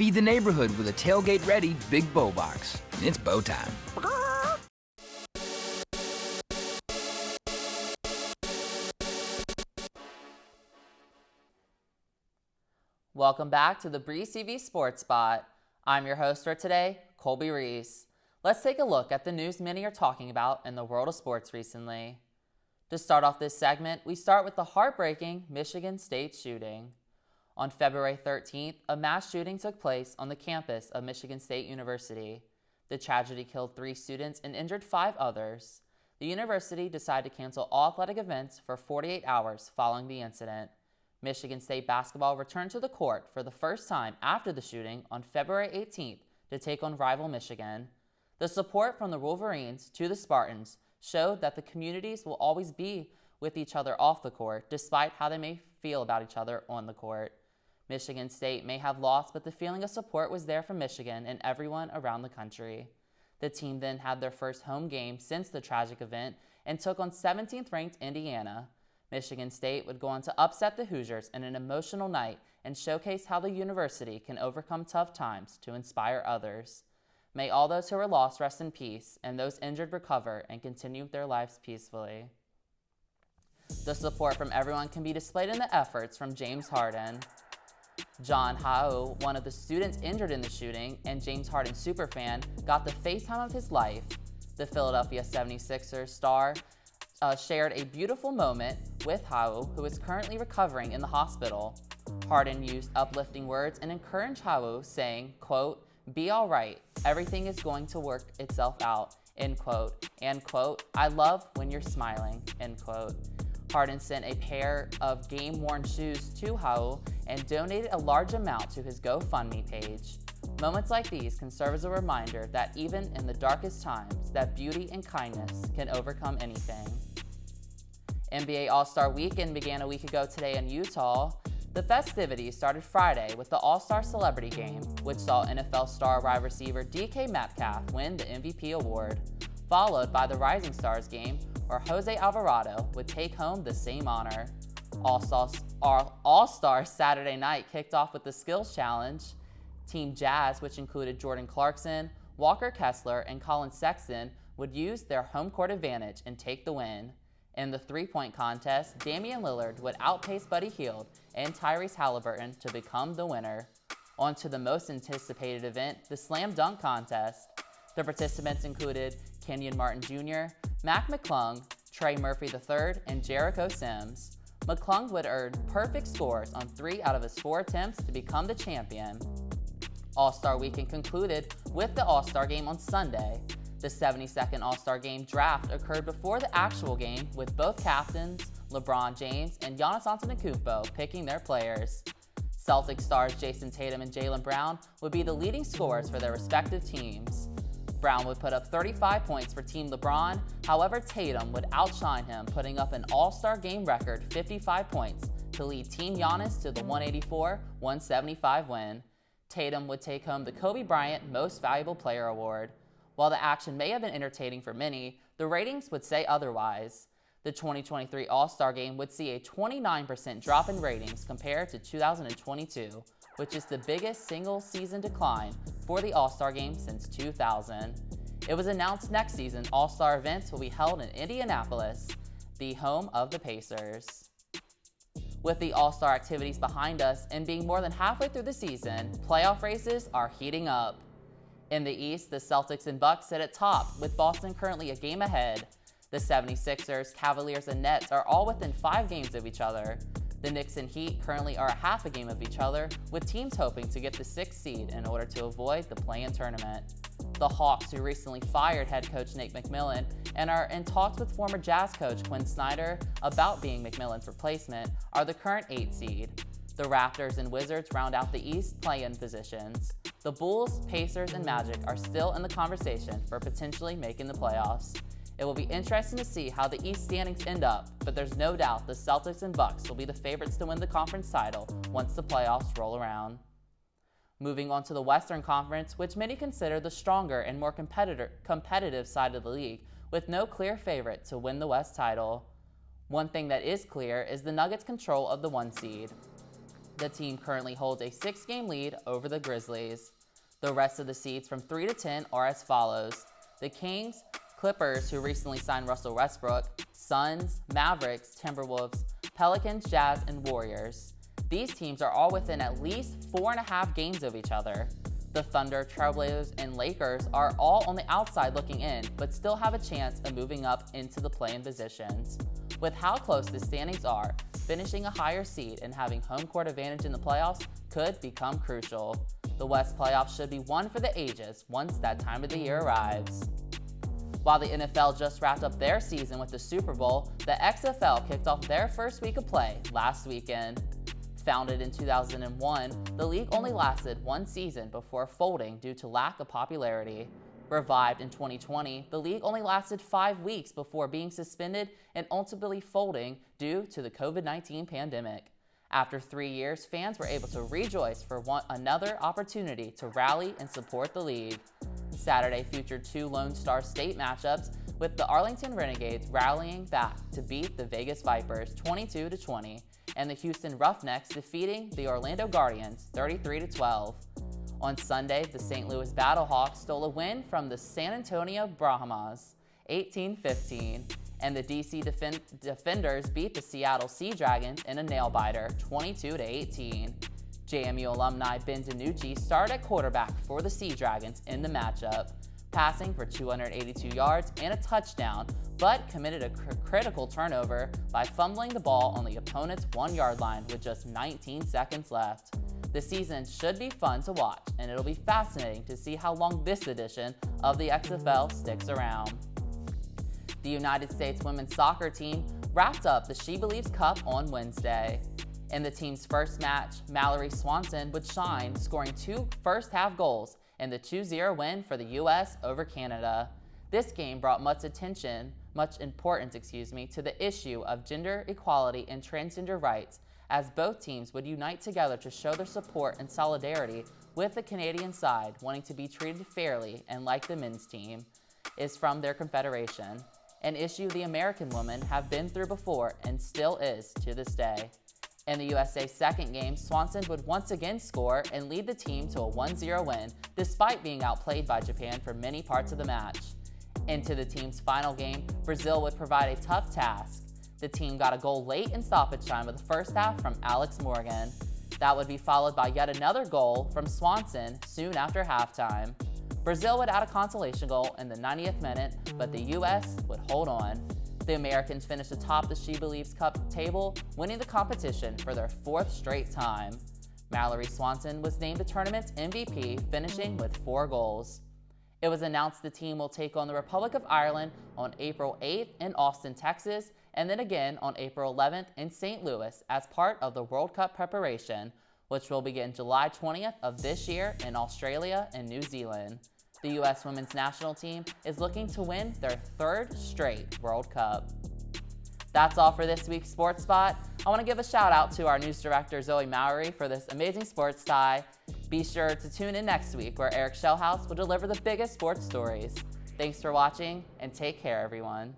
Feed the neighborhood with a tailgate-ready Big Bow Box. It's bow time. Welcome back to the Reece TV Sports Spot. I'm your host for today, Colby Reece. Let's take a look at the news many are talking about in the world of sports recently. To start off this segment, we start with the heartbreaking Michigan State shooting. On February 13th, a mass shooting took place on the campus of Michigan State University. The tragedy killed 3 students and injured 5 others. The university decided to cancel all athletic events for 48 hours following the incident. Michigan State basketball returned to the court for the first time after the shooting on February 18th to take on rival Michigan. The support from the Wolverines to the Spartans showed that the communities will always be with each other off the court, despite how they may feel about each other on the court. Michigan State may have lost, but the feeling of support was there for Michigan and everyone around the country. The team then had their first home game since the tragic event and took on 17th-ranked Indiana. Michigan State would go on to upset the Hoosiers in an emotional night and showcase how the university can overcome tough times to inspire others. May all those who were lost rest in peace, and those injured recover and continue their lives peacefully. The support from everyone can be displayed in the efforts from James Harden. John Howe, one of the students injured in the shooting and James Harden superfan, got the FaceTime of his life. The Philadelphia 76ers star shared a beautiful moment with Howe, who is currently recovering in the hospital. Harden used uplifting words and encouraged Howe, saying, quote, "Be all right. Everything is going to work itself out," end quote, and quote, "I love when you're smiling," end quote. Harden sent a pair of game-worn shoes to Howe and donated a large amount to his GoFundMe page. Moments like these can serve as a reminder that even in the darkest times, that beauty and kindness can overcome anything. NBA All-Star Weekend began a week ago today in Utah. The festivities started Friday with the All-Star Celebrity Game, which saw NFL star wide receiver DK Metcalf win the MVP award, followed by the Rising Stars Game, where Jose Alvarado would take home the same honor. All-Star Saturday night kicked off with the Skills Challenge. Team Jazz, which included Jordan Clarkson, Walker Kessler, and Colin Sexton, would use their home court advantage and take the win. In the three-point contest, Damian Lillard would outpace Buddy Hield and Tyrese Halliburton to become the winner. On to the most anticipated event, the Slam Dunk Contest. The participants included Kenyon Martin Jr., Mac McClung, Trey Murphy III, and Jericho Sims. McClung would earn perfect scores on 3 out of his 4 attempts to become the champion. All-Star Weekend concluded with the All-Star Game on Sunday. The 72nd All-Star Game draft occurred before the actual game, with both captains, LeBron James and Giannis Antetokounmpo, picking their players. Celtics stars Jason Tatum and Jaylen Brown would be the leading scorers for their respective teams. Brown would put up 35 points for Team LeBron, however Tatum would outshine him, putting up an All-Star Game record 55 points to lead Team Giannis to the 184-175 win. Tatum would take home the Kobe Bryant Most Valuable Player Award. While the action may have been entertaining for many, the ratings would say otherwise. The 2023 All-Star Game would see a 29% drop in ratings compared to 2022, which is the biggest single-season decline for the All-Star Game since 2000. It was announced next season All-Star events will be held in Indianapolis, the home of the Pacers. With the All-Star activities behind us and being more than halfway through the season, playoff races are heating up. In the East, the Celtics and Bucks sit at top, with Boston currently a game ahead. The 76ers, Cavaliers, and Nets are all within 5 games of each other. The Knicks and Heat currently are a half a game of each other, with teams hoping to get the 6th seed in order to avoid the play-in tournament. The Hawks, who recently fired head coach Nate McMillan and are in talks with former Jazz coach Quinn Snyder about being McMillan's replacement, are the current 8th seed. The Raptors and Wizards round out the East play-in positions. The Bulls, Pacers, and Magic are still in the conversation for potentially making the playoffs. It will be interesting to see how the East standings end up, but there's no doubt the Celtics and Bucks will be the favorites to win the conference title once the playoffs roll around. Moving on to the Western Conference, which many consider the stronger and more competitive side of the league, with no clear favorite to win the West title. One thing that is clear is the Nuggets' control of the 1 seed. The team currently holds a 6-game lead over the Grizzlies. The rest of the seeds from 3 to 10 are as follows: the Kings, Clippers, who recently signed Russell Westbrook, Suns, Mavericks, Timberwolves, Pelicans, Jazz, and Warriors. These teams are all within at least 4.5 games of each other. The Thunder, Trailblazers, and Lakers are all on the outside looking in, but still have a chance of moving up into the play-in positions. With how close the standings are, finishing a higher seed and having home court advantage in the playoffs could become crucial. The West playoffs should be one for the ages once that time of the year arrives. While the NFL just wrapped up their season with the Super Bowl, the XFL kicked off their first week of play last weekend. Founded in 2001, the league only lasted one season before folding due to lack of popularity. Revived in 2020, the league only lasted 5 weeks before being suspended and ultimately folding due to the COVID-19 pandemic. After 3 years, fans were able to rejoice for another opportunity to rally and support the league. Saturday featured 2 Lone Star State matchups, with the Arlington Renegades rallying back to beat the Vegas Vipers 22-20, and the Houston Roughnecks defeating the Orlando Guardians 33-12. On Sunday, the St. Louis Battlehawks stole a win from the San Antonio Brahmas 18-15, and the DC Defenders beat the Seattle Sea Dragons in a nail-biter 22-18. JMU alumni Ben DiNucci started at quarterback for the Sea Dragons in the matchup, passing for 282 yards and a touchdown, but committed a critical turnover by fumbling the ball on the opponent's 1-yard line with just 19 seconds left. The season should be fun to watch, and it'll be fascinating to see how long this edition of the XFL sticks around. The United States women's soccer team wrapped up the She Believes Cup on Wednesday. In the team's first match, Mallory Swanson would shine, scoring 2 first-half goals in the 2-0 win for the U.S. over Canada. This game brought much importance to the issue of gender equality and transgender rights, as both teams would unite together to show their support and solidarity with the Canadian side wanting to be treated fairly and like the men's team is from their confederation, an issue the American women have been through before and still is to this day. In the USA's second game, Swanson would once again score and lead the team to a 1-0 win, despite being outplayed by Japan for many parts of the match. Into the team's final game, Brazil would provide a tough task. The team got a goal late in stoppage time of the first half from Alex Morgan. That would be followed by yet another goal from Swanson soon after halftime. Brazil would add a consolation goal in the 90th minute, but the U.S. would hold on. The Americans finished atop the She Believes Cup table, winning the competition for their 4th straight time. Mallory Swanson was named the tournament's MVP, finishing with 4 goals. It was announced the team will take on the Republic of Ireland on April 8th in Austin, Texas, and then again on April 11th in St. Louis as part of the World Cup preparation, which will begin July 20th of this year in Australia and New Zealand. The U.S. women's national team is looking to win their 3rd straight World Cup. That's all for this week's Sports Spot. I want to give a shout out to our news director, Zoe Mowry, for this amazing sports tie. Be sure to tune in next week where Eric Shellhouse will deliver the biggest sports stories. Thanks for watching, and take care, everyone.